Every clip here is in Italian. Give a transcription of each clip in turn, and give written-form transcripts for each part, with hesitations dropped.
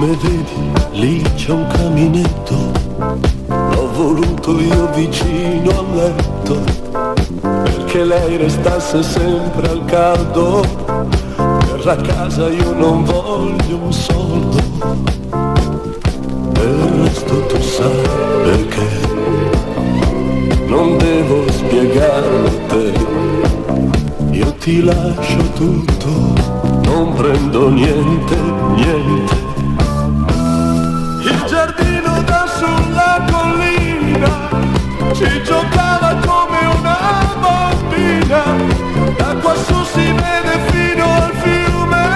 Come vedi, lì c'è un caminetto, l'ho voluto io vicino al letto, perché lei restasse sempre al caldo. Per la casa io non voglio un soldo, del resto tu sai perché. Non devo spiegarlo a te, io ti lascio tutto, non prendo niente, niente. Il giardino da sulla collina ci giocava come una bambina, da quassù si vede fino al fiume,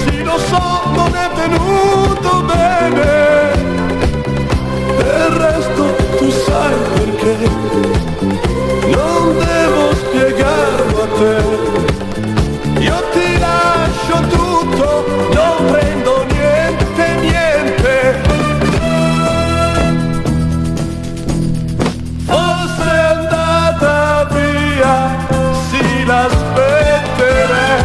sì lo so non è venuto bene, del resto tu sai perché, non devo spiegarlo a te, io ti lascio tutto, non prendo niente, niente. Fosse andata via, sì l'aspetterei,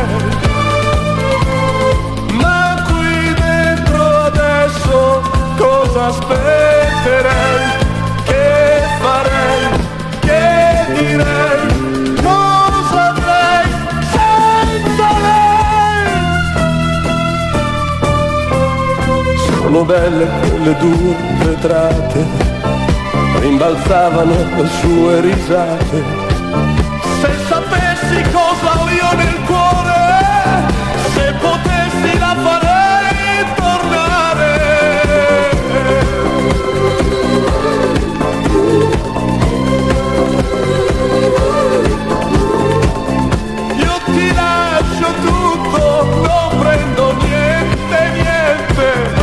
ma qui dentro adesso cosa aspetterei? Che farei? Che direi? Non saprei senza lei. Sono belle quelle due vetrate, rimbalzavano le sue risate. Se sapessi cosa ho io nel cuore, se potessi la farei tornare. Io ti lascio tutto, non prendo niente, niente.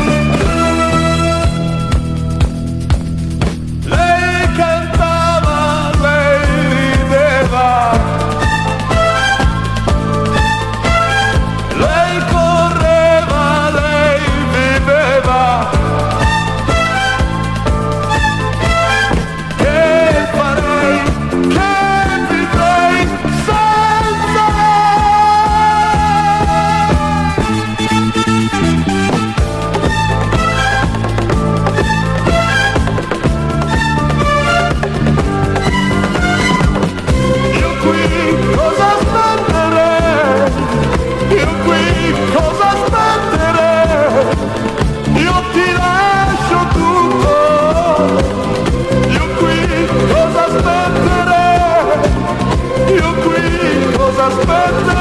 Lei cantava, lei rideva, lei correva, lei viveva. Che farei, che vivrei senza io qui cosa aspetterei? Io qui cosa aspetterei? Io ti lascio tutto. Io qui cosa aspetterei? Io qui cosa aspetterei?